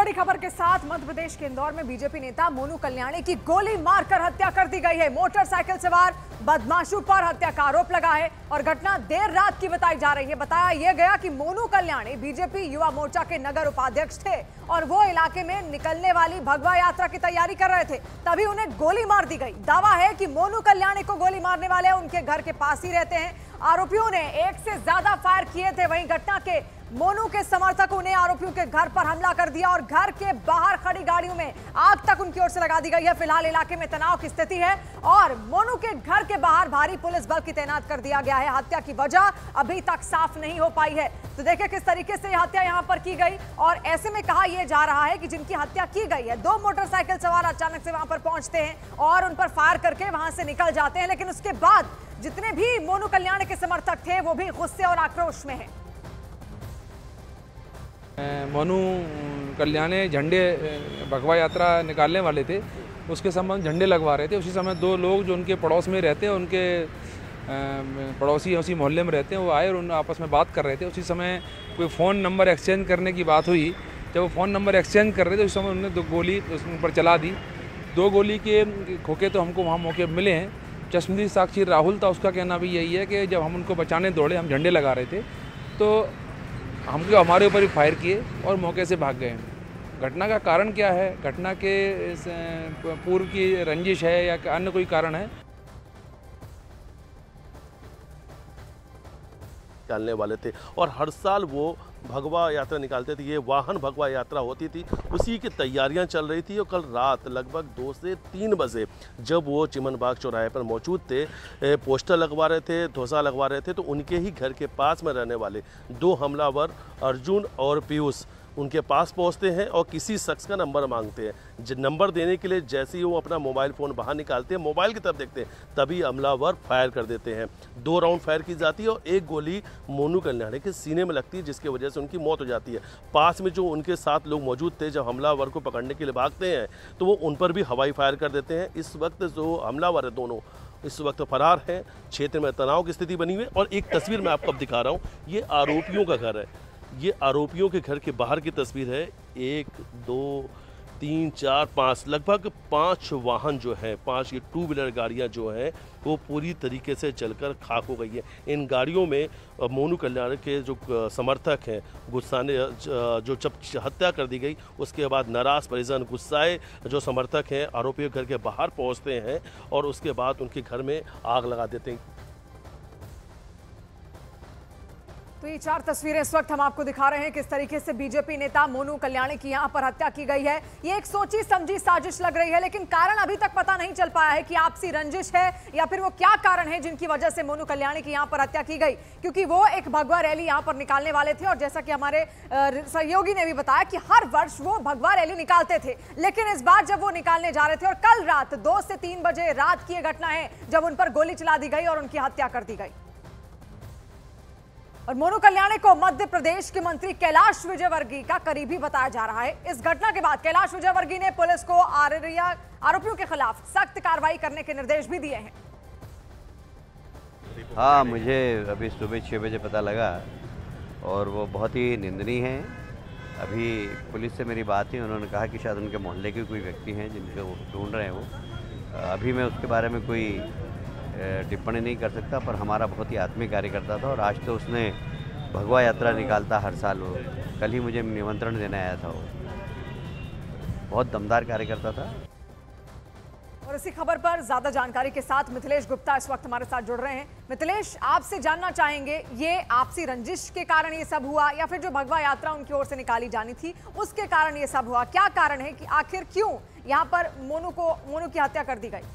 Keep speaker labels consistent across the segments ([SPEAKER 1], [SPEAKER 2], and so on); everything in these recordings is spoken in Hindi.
[SPEAKER 1] बड़ी खबर के साथ मध्य प्रदेश के इंदौर में बीजेपी नेता मोनू कल्याणी की गोली मारकर हत्या कर दी गई है। मोटरसाइकिल सवार बदमाशों पर हत्या का आरोप लगा है और घटना देर रात की बताई जा रही है। बताया यह गया कि मोनू कल्याणी बीजेपी युवा मोर्चा के नगर उपाध्यक्ष थे और वो इलाके में निकलने वाली भगवा यात्रा की तैयारी कर रहे थे, तभी उन्हें गोली मार दी गई। दावा है कि मोनू कल्याणी को गोली मारने वाले उनके घर के पास ही रहते हैं। आरोपियों ने एक से ज्यादा फायर किए थे। वहीं घटना के मोनू के समर्थकों ने आरोपियों के घर पर हमला कर दिया और घर के बाहर खड़ी गाड़ियों में आग तक उनकी ओर से लगा दी गई है। फिलहाल इलाके में तनाव की स्थिति है और मोनू के घर के बाहर भारी पुलिस बल की तैनात कर दिया गया है। हत्या की वजह अभी तक साफ नहीं हो पाई है। तो देखिए किस तरीके से यह हत्या यहां पर की गई और ऐसे में कहा यह जा रहा है कि जिनकी हत्या की गई है, दो मोटरसाइकिल सवार अचानक से वहां पर पहुंचते हैं और उन पर फायर करके वहां से निकल जाते हैं, लेकिन उसके बाद जितने भी मोनू कल्याणी के समर्थक थे वो भी गुस्से और आक्रोश में हैं।
[SPEAKER 2] मोनू कल्याणी झंडे भगवा यात्रा निकालने वाले थे, उसके संबंध झंडे लगवा रहे थे। उसी समय दो लोग जो उनके पड़ोस में रहते हैं, उनके पड़ोसी उसी मोहल्ले में रहते हैं, वो आए और उन आपस में बात कर रहे थे। उसी समय कोई फ़ोन नंबर एक्सचेंज करने की बात हुई। जब वो फ़ोन नंबर एक्सचेंज कर रहे थे उस समय उन्होंने दो गोली उन पर चला दी। दो गोली के खोखे तो हमको वहाँ मौके पर मिले हैं। चश्मदीद साक्षी राहुल था, उसका कहना भी यही है कि जब हम उनको बचाने दौड़े, हम झंडे लगा रहे थे तो हमको हमारे ऊपर ही फायर किए और मौके से भाग गए। घटना का कारण क्या है, घटना के पूर्व की रंजिश है या अन्य कोई कारण है,
[SPEAKER 3] निकालने वाले थे और हर साल वो भगवा यात्रा निकालते थे। ये वाहन भगवा यात्रा होती थी, उसी की तैयारियां चल रही थी और कल रात लगभग 2 से 3 बजे जब वो चिमन बाग चौराहे पर मौजूद थे, पोस्टर लगवा रहे थे, ध्वजा लगवा रहे थे, तो उनके ही घर के पास में रहने वाले दो हमलावर अर्जुन और पीयूष उनके पास पहुंचते हैं और किसी शख्स का नंबर मांगते हैं। नंबर देने के लिए जैसे ही वो अपना मोबाइल फ़ोन बाहर निकालते हैं, मोबाइल की तरफ देखते हैं, तभी हमलावर फायर कर देते हैं। 2 राउंड फायर की जाती है और एक गोली मोनू कल्याणी के सीने में लगती है, जिसकी वजह से उनकी मौत हो जाती है। पास में जो उनके साथ लोग मौजूद थे, जब हमलावर को पकड़ने के लिए भागते हैं तो वो उन पर भी हवाई फायर कर देते हैं। इस वक्त जो हमलावर है दोनों इस वक्त फरार हैं। क्षेत्र में तनाव की स्थिति बनी हुई है और एक तस्वीर मैं आपको अब दिखा रहा हूँ, ये आरोपियों का घर है। ये आरोपियों के घर के बाहर की तस्वीर है। 1 2 3 4 5 लगभग 5 वाहन जो है, 5 ये 2 व्हीलर गाड़ियां जो हैं वो पूरी तरीके से जलकर खाक हो गई है। इन गाड़ियों में मोनू कल्याणी के जो समर्थक हैं, गुस्साने जो जब हत्या कर दी गई उसके बाद नाराज परिजन गुस्साए जो समर्थक हैं आरोपियों के घर के बाहर पहुंचते हैं और उसके बाद उनके घर में आग लगा देते हैं।
[SPEAKER 1] तो ये 4 तस्वीरें इस वक्त हम आपको दिखा रहे हैं किस तरीके से बीजेपी नेता मोनू कल्याणी की यहां पर हत्या की गई है। ये एक सोची समझी साजिश लग रही है, लेकिन कारण अभी तक पता नहीं चल पाया है कि आपसी रंजिश है या फिर वो क्या कारण है जिनकी वजह से मोनू कल्याणी की यहां पर हत्या की गई। क्योंकि वो एक भगवा रैली यहां पर निकालने वाले थे और जैसा कि हमारे सहयोगी ने भी बताया कि हर वर्ष वो भगवा रैली निकालते थे, लेकिन इस बार जब वो निकालने जा रहे थे और कल रात 2 से 3 बजे रात की यह घटना है जब उन पर गोली चला दी गई और उनकी हत्या कर दी गई। और मोनू कल्याणी को मध्य प्रदेश के मंत्री कैलाश विजयवर्गीय का करीबी बताया जा रहा है। इस घटना के बाद कैलाश विजयवर्गीय ने पुलिस को आरोपियों के खिलाफ सख्त कार्रवाई करने के निर्देश भी दिए हैं।
[SPEAKER 4] हाँ, मुझे अभी सुबह 6 बजे पता लगा और वो बहुत ही निंदनीय है। अभी पुलिस से मेरी बात हुई, उन्होंने कहा कि शायद उनके मोहल्ले के कोई व्यक्ति हैं जिनको वो ढूंढ रहे हैं। वो अभी मैं उसके बारे में कोई टिप्पणी नहीं कर सकता, पर हमारा बहुत ही आत्मीय कार्यकर्ता था और आज तो उसने भगवा यात्रा निकालता हर साल। वो कल ही मुझे निमंत्रण देने आया था। वो बहुत दमदार कार्यकर्ता था।
[SPEAKER 1] और इसी खबर पर ज्यादा जानकारी के साथ मिथिलेश गुप्ता इस वक्त हमारे साथ जुड़ रहे हैं। मिथिलेश, आपसे जानना चाहेंगे ये आपसी रंजिश के कारण ये सब हुआ या फिर जो भगवा यात्रा उनकी ओर से निकाली जानी थी उसके कारण ये सब हुआ? क्या कारण है कि आखिर क्यों यहाँ पर मोनू की हत्या कर दी गई?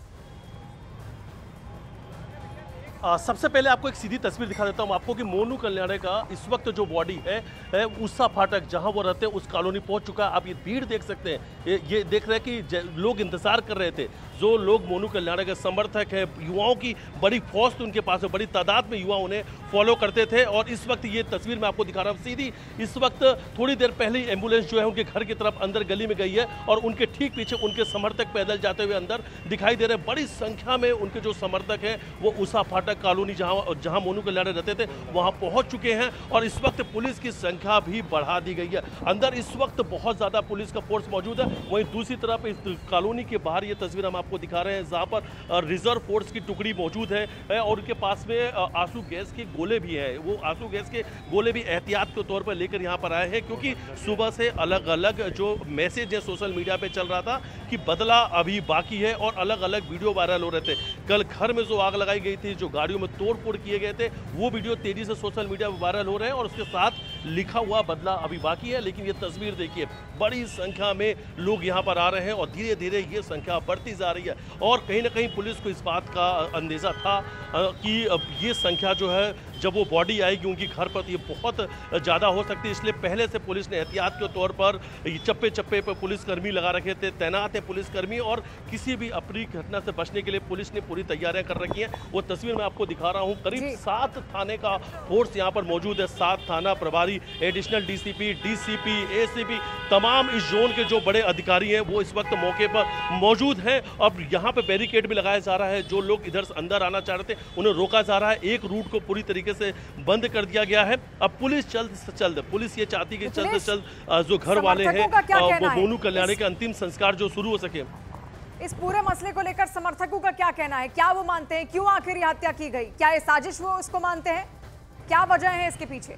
[SPEAKER 3] सबसे पहले आपको एक सीधी तस्वीर दिखा देता हूं आपको कि मोनू कल्याणी का इस वक्त जो बॉडी है उषा फाटक जहां वो रहते हैं उस कॉलोनी पहुंच चुका है। आप ये भीड़ देख सकते हैं, ये देख रहे हैं कि लोग इंतजार कर रहे थे। जो लोग मोनू कल्याणी के समर्थक हैं, युवाओं की बड़ी फौज थी उनके पास, बड़ी तादाद में युवा उन्हें फॉलो करते थे। और इस वक्त ये तस्वीर मैं आपको दिखा रहा हूँ सीधी, इस वक्त थोड़ी देर पहले ही एम्बुलेंस जो है उनके घर की तरफ अंदर गली में गई है और उनके ठीक पीछे उनके समर्थक पैदल जाते हुए अंदर दिखाई दे रहे हैं। बड़ी संख्या में उनके जो समर्थक हैं वो उषा फाटक कॉलोनी जहां मोनू कल्याणी रहते थे वहां पहुंच चुके हैं और इस वक्त पुलिस की संख्या भी बढ़ा दी गई है। अंदर इस वक्त बहुत ज्यादा पुलिस का फोर्स मौजूद है। वहीं दूसरी तरफ इस कॉलोनी के बाहर ये तस्वीर हम आपको दिखा रहे हैं जहां पर रिजर्व फोर्स की टुकड़ी मौजूद है और उनके पास में आंसू गैस के गोले भी हैं। वो आंसू गैस के गोले भी एहतियात के तौर पर लेकर यहाँ पर आए हैं, क्योंकि सुबह से अलग अलग जो मैसेज है सोशल मीडिया पे चल रहा था कि बदला अभी बाकी है और अलग अलग वीडियो वायरल हो रहे थे। कल घर में जो आग लगाई गई थी, जो गाड़ियों में तोड़फोड़ किए गए थे, वो वीडियो तेजी से सोशल मीडिया पर वायरल हो रहे हैं और उसके साथ लिखा हुआ बदला अभी बाकी है। लेकिन ये तस्वीर देखिए, बड़ी संख्या में लोग यहाँ पर आ रहे हैं और धीरे धीरे ये संख्या बढ़ती जा रही है। और कहीं ना कहीं पुलिस को इस बात का अंदेशा था कि ये संख्या जो है जब वो बॉडी आएगी उनकी घर पर, ये बहुत ज़्यादा हो सकती है। इसलिए पहले से पुलिस ने एहतियात के तौर पर चप्पे चप्पे पर पुलिसकर्मी लगा रखे थे, तैनात है पुलिसकर्मी, और किसी भी अप्रिय घटना से बचने के लिए पुलिस ने पूरी तैयारियां कर रखी हैं। वो तस्वीर मैं आपको दिखा रहा हूँ। करीब 7 थाने का फोर्स यहाँ पर मौजूद है। 7 थाना प्रभारी, एडिशनल डीसीपी, डीसीपी, एसीपी, तमाम इस जोन के जो बड़े अधिकारी हैं वो इस वक्त मौके पर मौजूद हैं। अब यहाँ पे बैरिकेड भी लगाया जा रहा है। जो लोग इधर से अंदर आना चाह रहे थे उन्हें रोका जा रहा है। एक रूट को पूरी तरीके से बंद कर दिया गया है। अब पुलिस जल्द से जल्द, पुलिस ये चाहती है कि जल्द से जल्द जो घर वाले हैं वो मोनू कल्याणी का अंतिम संस्कार जो शुरू हो सके।
[SPEAKER 1] इस पूरे मसले को लेकर समर्थकों का क्या कहना है? क्या वो मानते हैं क्यों आखिर ये हत्या की गई? क्या ये साजिश वो उसको मानते हैं? क्या वजह है इसके पीछे?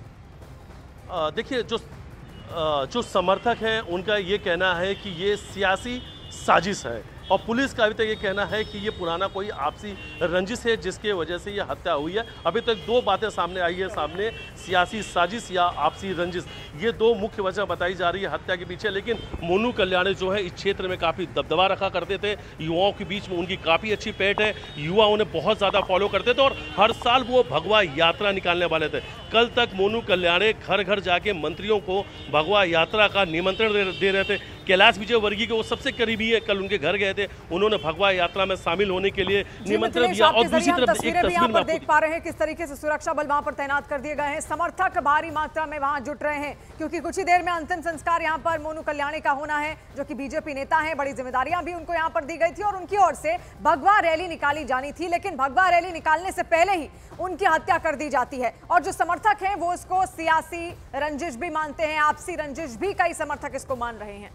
[SPEAKER 3] देखिए, जो समर्थक हैं उनका ये कहना है कि ये सियासी साजिश है और पुलिस का अभी तक ये कहना है कि ये पुराना कोई आपसी रंजिश है जिसके वजह से ये हत्या हुई है। अभी तक 2 बातें सामने आई है, सामने सियासी साजिश या आपसी रंजिश, ये 2 मुख्य वजह बताई जा रही है हत्या के पीछे। लेकिन मोनू कल्याणी जो है इस क्षेत्र में काफ़ी दबदबा रखा करते थे, युवाओं के बीच में उनकी काफ़ी अच्छी पैठ है, युवा उन्हें बहुत ज़्यादा फॉलो करते थे और हर साल वो भगवा यात्रा निकालने वाले थे। कल तक मोनू कल्याणी घर घर जाके मंत्रियों को भगवा यात्रा का निमंत्रण दे रहे थे। कैलाश विजयवर्गीय के वो सबसे करीबी है, कल उनके घर गए थे, उन्होंने भगवा यात्रा में शामिल होने के लिए निमंत्रण दिया। और दूसरी तरफ एक तस्वीर
[SPEAKER 1] यहाँ पर देख पा रहे हैं किस तरीके से सुरक्षा बल वहां पर तैनात कर दिए गए हैं। समर्थक भारी मात्रा में वहां जुट रहे हैं क्योंकि कुछ ही देर में अंतिम संस्कार यहाँ पर मोनू कल्याणी का होना है, जो कि बीजेपी नेता है। बड़ी जिम्मेदारियां भी उनको यहाँ पर दी गई थी और उनकी ओर से भगवा रैली निकाली जानी थी, लेकिन भगवा रैली निकालने से पहले ही उनकी हत्या कर दी जाती है। और जो समर्थक हैं वो इसको सियासी रंजिश भी मानते हैं, आपसी रंजिश भी कई समर्थक इसको मान रहे हैं।